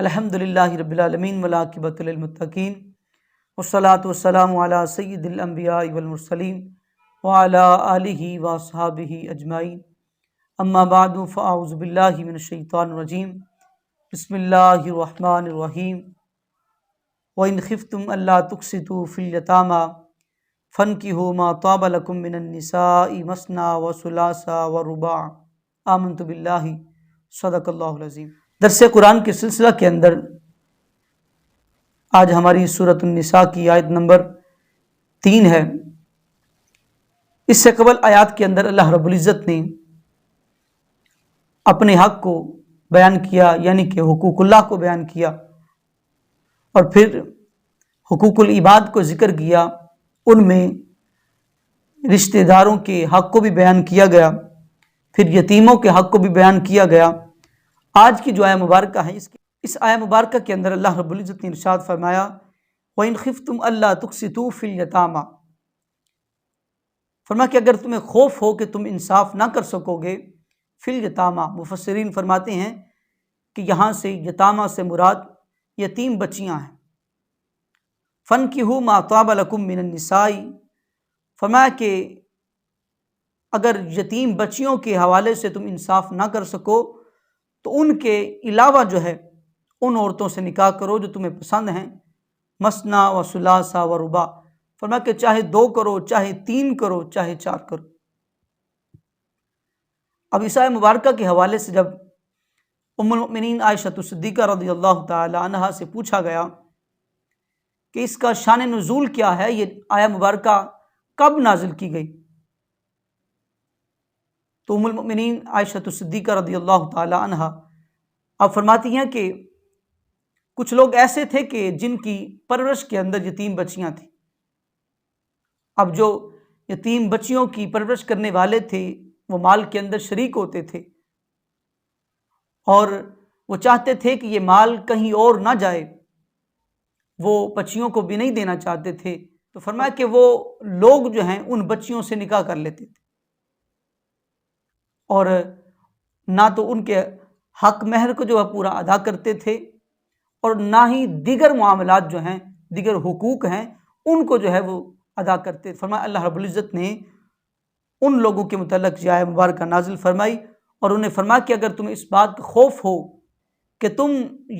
अल्हम्दुलिल्लाहि रब्बिल आलमीन वल आक़िबतु लिल मुत्तक़ीन वस्सलातु वस्सलामु अला सय्यिदिल अंबियाइ वल मुरसलीन व अला आलिहि व अस्हाबिहि अजमाइन अम्मा बादु फ़अऊज़ु बिल्लाहि मिनश शैतानिर रजीम बिस्मिल्लाहिर रहमानिर रहीम व इन खिफ्तुम अल्ला तुक़सितू फिल यतामा फन्किहू मा ताब लकुम मिनन निसाइ मस्ना व सुलासा व रुबा आमनतु बिल्लाहि सदक़ल्लाहुल अज़ीम। दर्स कुरान के सिलसिला के अंदर आज हमारी सूरत निसा की आयत नंबर 3 है। इससे कबल आयत के अंदर अल्लाह रब्बुल इज़्ज़त ने अपने हक को बयान किया, यानी कि हुकूकुल्लाह को बयान किया, और फिर हुकूकुल इबाद को जिक्र किया। उनमें रिश्तेदारों के हक को भी बयान किया गया, फिर यतीमों के हक को भी बयान किया गया। आज की जो आया मुबारक है, इस आया मुबारक के अंदर अल्लाह रब्बुल इज़्ज़त ने इरशाद फरमाया व इन खिफ्तुम अल्ला तुक़सितू फिल यतामा, फरमाया कि अगर तुम्हें खौफ हो कि तुम इंसाफ ना कर सकोगे, फिल यतामा, मुफस्सिरीन फरमाते हैं कि यहाँ से यतामा से मुराद यतीम बच्चियाँ हैं। फन्किहू मा ताब लकुम मिनन निसाई, फरमाया कि अगर यतीम बच्चियों के हवाले से तुम इंसाफ ना कर सको तो उनके अलावा जो है उन औरतों से निकाह करो जो तुम्हें पसंद हैं। मसना व सुलासा व रुबा, फरमाया कि चाहे 2 करो, चाहे 3 करो, चाहे 4 करो। अब इस आयत मुबारक के हवाले से जब उम्मुल मोमिनीन आयशा सिद्दीक़ा रज़ियल्लाहु ताला अन्हा से पूछा गया कि इसका शान नुज़ूल क्या है, ये आयत मुबारक कब नाजिल की गई, तो उम्मुल मोमिनीन आयशा सिद्दीक़ा रज़ियल्लाहु ताला अन्हा अब फरमाती हैं कि कुछ लोग ऐसे थे कि जिनकी परवरिश के अंदर यतीम बच्चियां थी। अब जो यतीम बच्चियों की परवरिश करने वाले थे वो माल के अंदर शरीक होते थे और वो चाहते थे कि ये माल कहीं और ना जाए, वो बच्चियों को भी नहीं देना चाहते थे। तो फरमाया कि वो लोग जो हैं उन बच्चियों से निकाह कर लेते थे और ना तो उनके हक महर को जो है पूरा अदा करते थे और ना ही दीगर मामलात जो हैं, दीगर हुकूक हैं, उनको जो है वो अदा करते। फरमाया अल्लाह रब्बुल इज़्ज़त ने उन लोगों के मुतल्लिक़ ये आयत मुबारक नाजिल फरमाई और उन्हें फरमाया कि अगर तुम्हें इस बात का खौफ हो कि तुम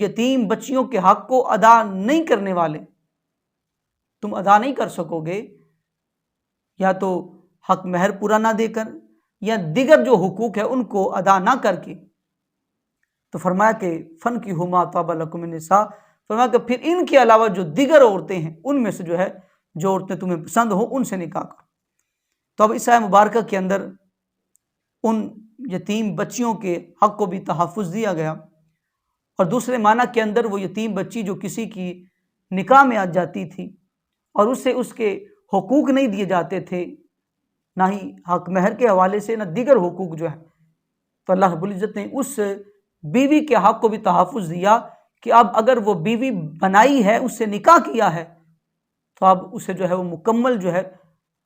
यतीम बच्चियों के हक को अदा नहीं करने वाले, तुम अदा नहीं कर सकोगे, या तो हक महर पूरा ना देकर या दिगर जो हुकूक है उनको अदा ना करके, तो फरमाया कि फन की हुमा ताबा लकुम निसा, फरमाया कि फिर इनके अलावा जो दिगर औरतें हैं उनमें से जो है जो औरतें तुम्हें पसंद हो उनसे निकाह करो। तो अब इस आयत मुबारक के अंदर उन यतीम बच्चियों के हक को भी तहफ़्फ़ुज़ दिया गया और दूसरे माना के अंदर वो यतीम बच्ची जो किसी की निकाह में आ जाती थी और उससे उसके हुकूक नहीं दिए जाते थे, ना ही हक महर के हवाले से, ना दीगर हुकूक जो है, तो अल्लाह रब्बुल इज़्ज़त ने उस बीवी के हक को भी तहफ़्फ़ुज़ दिया कि अब अगर वो बीवी बनाई है, उससे निकाह किया है, तो अब उसे जो है वो मुकम्मल जो है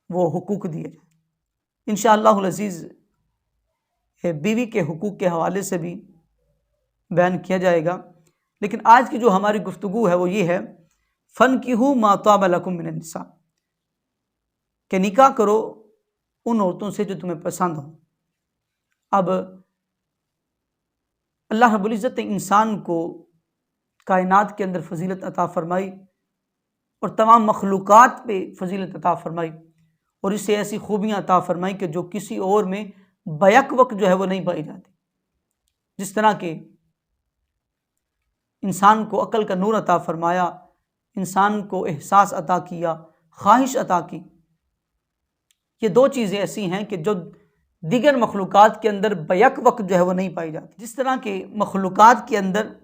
वो हुकूक दिए जाए। इंशाअल्लाहुल अज़ीज़ बीवी के हुकूक के हवाले से भी बयान किया जाएगा, लेकिन आज की जो हमारी गुफ्तगू है वो ये है फन्किहू मा ताबा लकुम मिनन निसा, कि निकाह करो उन औरतों से जो तुम्हें पसंद हो। अब अल्लाह रब्बुल इज़्ज़त ने इंसान को कायनात के अंदर फजीलत अता फरमाई और तमाम मखलूक़ात पे फजीलत अता फरमाई और इससे ऐसी खूबियाँ अता फरमाई कि जो किसी और में बैक वक्त जो है वो नहीं पाई जाती। जिस तरह के इंसान को अक्ल का नूर अता फरमाया, इंसान को एहसास अता किया, ख्वाहिश अता की, ये 2 चीज़ें ऐसी हैं कि जो दिगर मखलूक़ात के अंदर बैक वक्त जो है वो नहीं पाई जाती। जिस तरह के मखलूक़ात के अंदर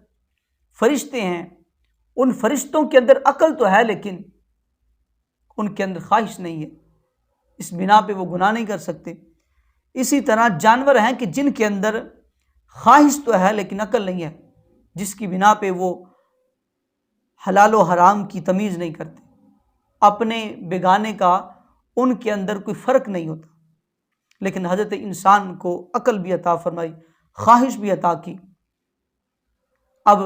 फरिश्ते हैं, उन फरिश्तों के अंदर अक्ल तो है लेकिन उनके अंदर ख्वाहिश नहीं है, इस बिना पे वो गुनाह नहीं कर सकते। इसी तरह जानवर हैं कि जिनके अंदर ख्वाहिश तो है लेकिन अक्ल नहीं है, जिसकी बिना पे वो हलाल व हराम की तमीज़ नहीं करते, अपने बेगाने का उनके अंदर कोई फ़र्क नहीं होता। लेकिन हज़रत इंसान को अक्ल भी अता फरमाई, ख्वाहिश भी अता की। अब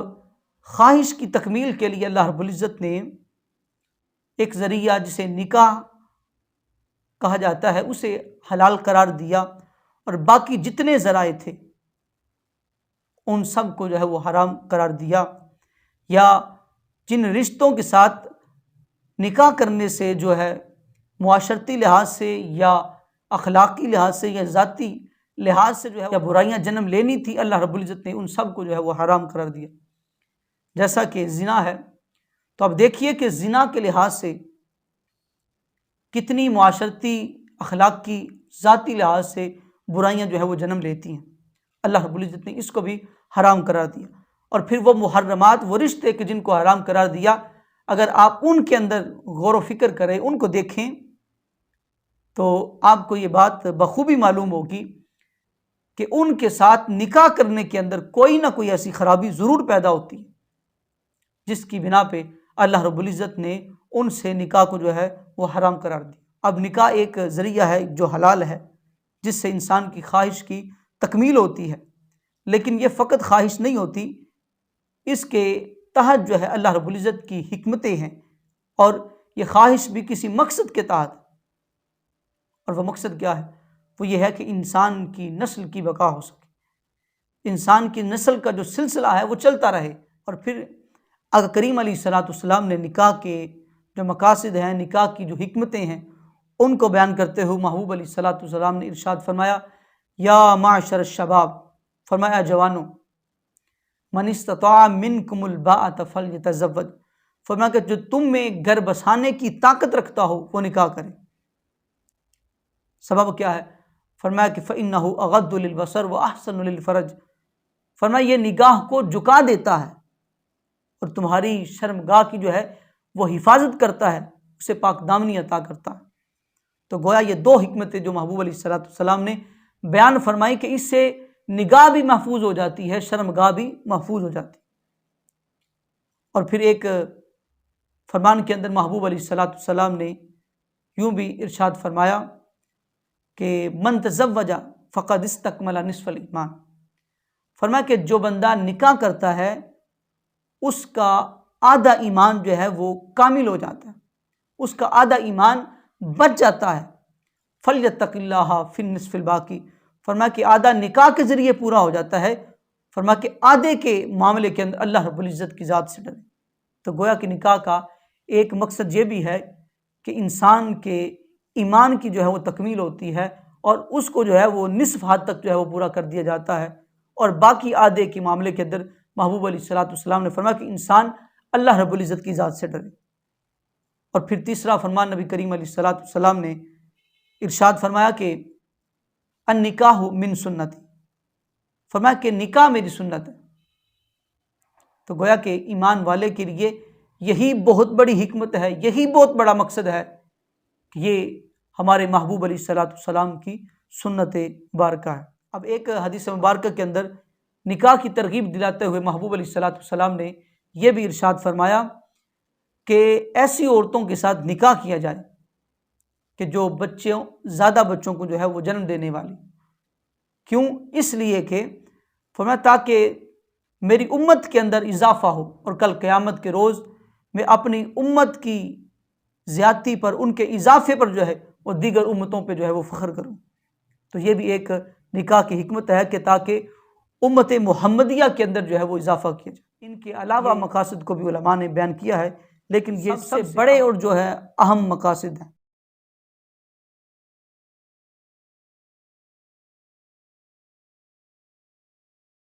ख्वाहिश की तकमील के लिए अल्लाह रब्बुल इज़्ज़त ने एक ज़रिया जिसे निकाह कहा जाता है उसे हलाल करार दिया, और बाकी जितने ज़राए थे उन सब को जो है वो हराम करार दिया। या जिन रिश्तों के साथ निकाह करने से जो है मुआशरती लिहाज से या अखलाकी लिहाज से या ज़ाती लिहाज से जो है या बुराइयां जन्म लेनी थी, अल्लाह रब्बुल इज़्ज़त ने उन सब को जो है वो हराम करार दिया। जैसा कि ज़िना है, तो अब देखिए कि ज़िना के लिहाज से कितनी मुआशरती अखलाकी ज़ाती लिहाज से बुराइयां जो है वो जन्म लेती हैं। अल्लाह रब्बुल इज़्ज़त ने इसको भी हराम करार दिया। और फिर वो मुहर्रमात, वो रिश्ते के जिनको हराम करार दिया, अगर आप उनके अंदर गौर व फिक्र करें, उनको देखें, तो आपको ये बात बखूबी मालूम होगी कि उनके साथ निकाह करने के अंदर कोई ना कोई ऐसी खराबी ज़रूर पैदा होती है जिसकी बिना पे अल्लाह रब्बुल इज़्ज़त ने उनसे निकाह को जो है वो हराम करार दिया। अब निकाह एक ज़रिया है जो हलाल है, जिससे इंसान की ख्वाहिश की तकमील होती है, लेकिन ये फ़कत ख्वाहिश नहीं होती, इसके तहत जो है अल्लाह रब्बुल इज़्ज़त की हिकमतें हैं, और ये ख्वाहिश भी किसी मकसद के तहत। और वह मकसद क्या है? वो ये है कि इंसान की नस्ल की बका हो सके, इंसान की नस्ल का जो सिलसिला है वो चलता रहे। और फिर आका करीम अलैहिस्सलाम ने निकाह के जो मकासद हैं, निकाह की जो हिकमतें हैं, उनको बयान करते हुए महबूब अलैहिस्सलाम ने इरशाद फरमाया, या माशर शबाब, फरमाया जवानों, मन इस्तता मिनकुमुल बाअत फल्यतज़व्वज, फरमाया कि जो तुम में घर बसाने की ताकत रखता हो वो निकाह करे। सबब क्या है? फरमाया कि फ़इन्नहु अग़द्दु लिलबसर व अहसनु लिलफ़रज, फरमाया ये निगाह को झुका देता है और तुम्हारी शर्मगाह की जो है वो हिफाजत करता है, उसे पाकदामनी अता करता है। तो गोया ये दो हिकमतें जो महबूब अलैहिस्सलाम ने बयान फरमाई कि इससे निगाह भी महफूज हो जाती है, शर्मगाह भी महफूज हो जाती है। और फिर एक फरमान के अंदर महबूब अलैहिस्सलाम ने यूँ भी इरशाद फरमाया कि मन तज़व्वजा फ़क़द इस्तकमला निस्फ़ल ईमान, फरमाया कि जो बंदा निकाह करता है उसका आधा ईमान जो है वो कामिल हो जाता है, उसका आधा ईमान बच जाता है। फ़ल्यत्तक़िल्लाह फ़िन निस्फ़िल बाक़ी, फरमाया कि आधा निकाह के ज़रिए पूरा हो जाता है, फरमाया कि आधे के मामले के अंदर अल्लाह रब्बुल इज़्ज़त की ज़ात से डरे। तो गोया कि निकाह का एक मकसद ये भी है कि इंसान के ईमान की जो है वो तकमील होती है, और उसको जो है वो निस्फ़ हद तक जो है वो पूरा कर दिया जाता है, और बाकी आधे के मामले के अंदर महबूब अलैहिस्सलाम ने फरमाया कि इंसान अल्लाह रब्बुल इज़्ज़त की ज़ात से डरे। और फिर तीसरा फरमान नबी करीम अलैहिस्सलाम ने इरशाद फरमाया कि अन निकाह मिन सुन्नती, फरमाया कि निकाह मेरी सुन्नत है। तो गोया कि ईमान वाले के लिए यही बहुत बड़ी हिकमत है, यही बहुत बड़ा मकसद है कि ये हमारे महबूब अलैहिस्सलाम की सुन्नत बारका है। अब एक हदीस मुबारक के अंदर निकाह की तरगीब दिलाते हुए महबूब अलैहिस्सलाम ने यह भी इरशाद फरमाया कि ऐसी औरतों के साथ निकाह किया जाए कि जो ज़्यादा बच्चों को जो है वो जन्म देने वाली। क्यों? इसलिए कि फरमाया ताकि मेरी उम्मत के अंदर इजाफा हो, और कल क़यामत के रोज़ मैं अपनी उम्मत की ज़्यादती पर, उनके इजाफे पर जो है वो दीगर उम्मतों पे जो है वो फ़ख्र करूँ। तो ये भी एक निकाह की हिकमत है कि ताकि उम्मत मुहम्मदिया के अंदर जो है वो इजाफा किया जाए। इनके अलावा मकासद को भी उलमा ने बयान किया है, लेकिन ये सबसे बड़े और जो है अहम मकासद हैं।